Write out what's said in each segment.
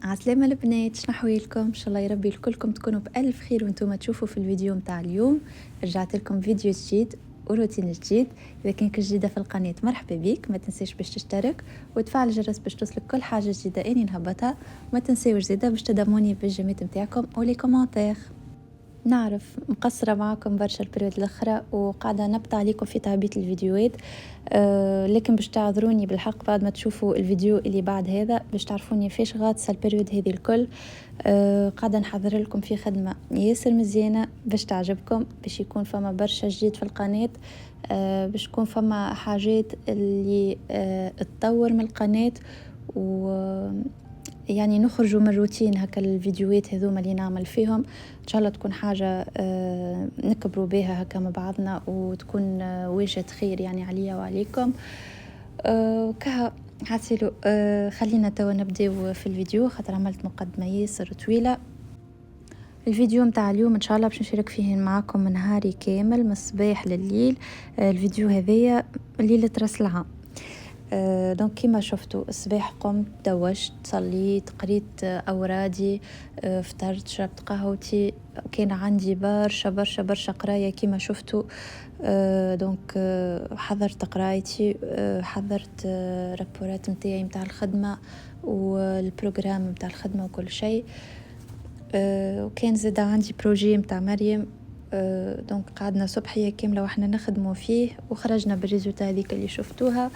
عسلامة البنات، شنو حوالكم؟ ان شاء الله يربي الكلكم تكونوا بألف خير وانتم تشوفوا في الفيديو متاع اليوم. رجعت لكم فيديو جديد وروتين جديد. اذا كنت جديده في القناه مرحبا بيك، ما تنسيش باش تشترك وتفعل الجرس باش توصلك كل حاجه جديده اني نهبطها، وما تنسيوش زيدا باش تدعموني بالجيمات نتاعكم ولي كومنتير. نعرف مقصرة معاكم برشا البريود الأخرى وقاعدة نبت عليكم في تعبية الفيديوهات، لكن باش تعذروني بالحق بعد ما تشوفوا الفيديو اللي بعد هذا باش تعرفوني فيش غاطسة البريود هذه الكل. قاعدة نحضر لكم في خدمة ياسر مزيانة باش تعجبكم، باش يكون فما برشا جديد في القناة، باش يكون فما حاجات اللي تطور من القناة، و يعني نخرجوا من الروتين هكا الفيديوهات هذوما اللي نعمل فيهم. ان شاء الله تكون حاجه نكبروا بها هكا مع بعضنا وتكون واجهة خير يعني عليا وعليكم. كها حاسيلو. خلينا توا نبداو في الفيديو خاطر عملت مقدمه ياسر طويله. الفيديو متاع اليوم ان شاء الله باش نشارك فيه معاكم من نهاري كامل من الصباح لليل. الفيديو هذايا ليله راس العام. دونك كيما شفتوا الصباح قمت دوشت صليت قريت أورادي، فطرت شربت قهوتي، كان عندي برشا برشا برشا قراية كيما شفتوا. دونك حضرت قرايتي، حضرت رابورات متاعي متاع الخدمة والبروغرام متاع الخدمة وكل شيء. وكان زاد عندي بروجي متاع مريم. دونك قعدنا صبحية كاملة واحنا نخدموا فيه وخرجنا بالريزولتا هذيك اللي شفتوها.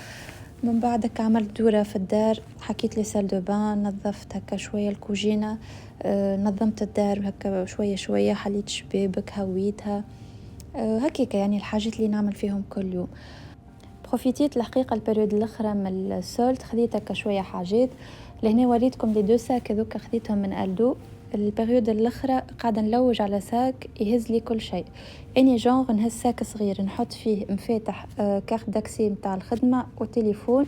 من بعدك عملت دورة في الدار، حكيت لي سال دو بان، نظفت هكا شوية الكوجينة، نظمت الدار هكا شوية شوية، حليت شبابك هويتها، هكيك يعني الحاجات اللي نعمل فيهم كل يوم. بروفيتيت الحقيقة البريود الأخرى من السولت، خذيت هكا شوية حاجات لهنا وريتكم لي دو ساك هذوك خذيتهم من ألدو. البريود الأخرى قاعدة نلوج على ساك يهز لي كل شيء، اني جونغ نهز ساك صغير نحط فيه مفاتح كارت داكسي متاع الخدمة وتليفون،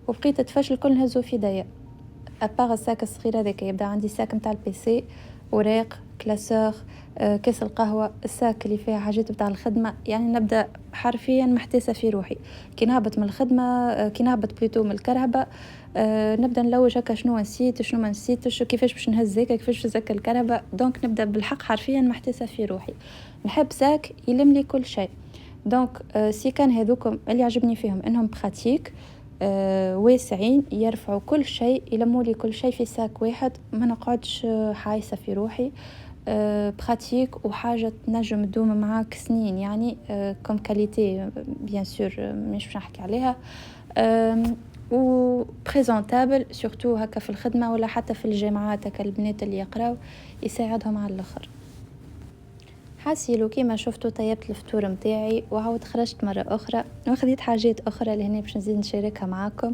وبقيت تفشل الكل نهزو في يديا. ابار الساك الصغير هذاك يبدا عندي ساك متاع البيسي، اوراق، كلاسور، كاس القهوة، الساك اللي فيها حاجات متاع الخدمة. يعني نبدا حرفيا محتاسة في روحي كي نهبط من الخدمة، كي نهبط بليتو من الكرهبة. نبدا نلوج هكا شنو نسيت شنو ما نسيتش، كيفاش باش نهز هكا كيفاش نزك الكرهبة. دونك نبدا بالحق حرفيا محتاسة في روحي، نحب ساك يلم لي كل شيء. دونك سي كان هذوكم اللي عجبني فيهم انهم براتيك، واسعين، يرفعوا كل شيء، يلموا لي كل شيء في ساك واحد، ما نقعدش حايسة في روحي. براتيك وحاجة تنجم تدوم معاك سنين يعني، كم كاليتي بيان سور مش باش نحكي عليها. و بريزونتابل سورتو هكا في الخدمة ولا حتى في الجامعات، هكا البنات اللي يقراو يساعدهم على الاخر. حاسيلو كيما شفتوا طيبت الفطور متاعي وعاود خرجت مرة أخرى وخذيت حاجات أخرى لهنا باش نزيد نشاركها معاكم.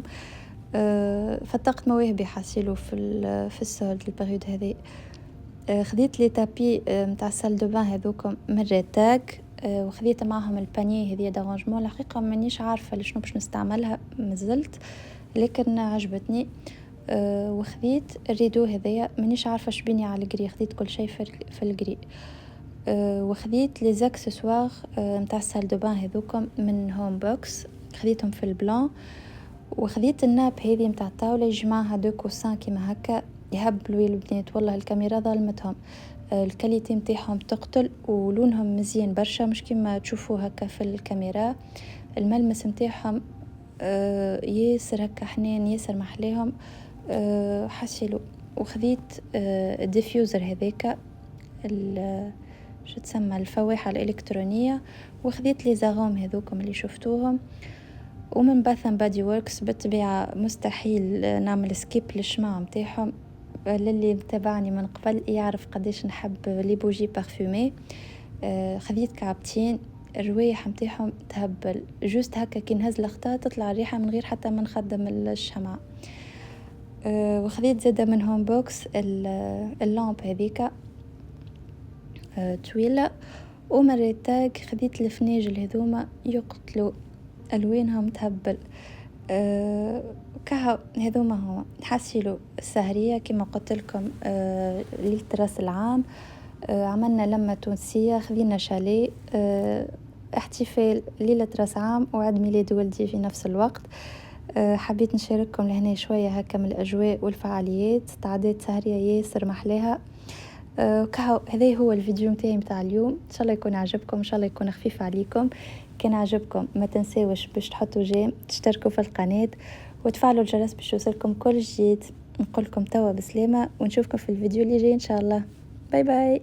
فتقت مواهبي حاسيلو في السولد البريود هذه. خذيت لي تابي متاع السال دو بان هذوكم من ريتاك، وخذيت معهم البانيه هذه دارونجمون. الحقيقة مانيش عارفة لشنو باش نستعملها مازلت، لكن عجبتني. وخذيت الريدو هذايا مانيش عارفة شبيني على الجري، خذيت كل شيء في الجري. وخذيت لي زاكسسوار متاع السال دو بان هذوكم من هوم بوكس، خذيتهم في البلان. وخذيت الناب هذه متاع الطاوله يجمعها دو كوسان كيما هكا يهبلوا البنات، والله الكاميرا ظلمتهم. الكاليتي متاعهم تقتل ولونهم مزيان برشا، مش كيما تشوفوا هكا في الكاميرا. الملمس متاعهم ياسر هكا حنين، ياسر محليهم. حسيلو. وخذيت الديفيوزر هذاك شو تسمى الفواحة الإلكترونية. وخذيت لي زاغوم هذوكم اللي شفتوهم. ومن باث اند بادي وركس بالطبيعة مستحيل نعمل سكيب للشماع متاعهم، للي متابعني من قبل يعرف قديش نحب لي بوجي بارفومي. خذيت كعبتين، الروايح متاعهم تهبل جوست هكا كي نهز الخطا تطلع الريحة من غير حتى ما نخدم الشمع. وخذيت زادة من هوم بوكس اللامب هذيك طويلة. ومريتاك خذيت الفناجل هذوما يقتلوا ألوانهم تهبل. كها هذوما هو حاسيلو السهرية كما قلت لكم. ليلة راس العام عملنا لمة تونسية، خذينا شاليه، احتفال ليلة راس عام وعيد ميلاد ولدي في نفس الوقت. حبيت نشارككم لهنا شوية هكا من الأجواء والفعاليات. تعديت سهرية ياسر محلاها. كهو هذا هو الفيديو متاعي متاع اليوم. ان شاء الله يكون عجبكم، ان شاء الله يكون خفيف عليكم. كان عجبكم ما تنساوش باش تحطوا جيم، تشتركوا في القناة وتفعلوا الجرس باش يوصلكم كل جديد. نقولكم توا بسلامة ونشوفكم في الفيديو اللي جاي ان شاء الله. باي باي.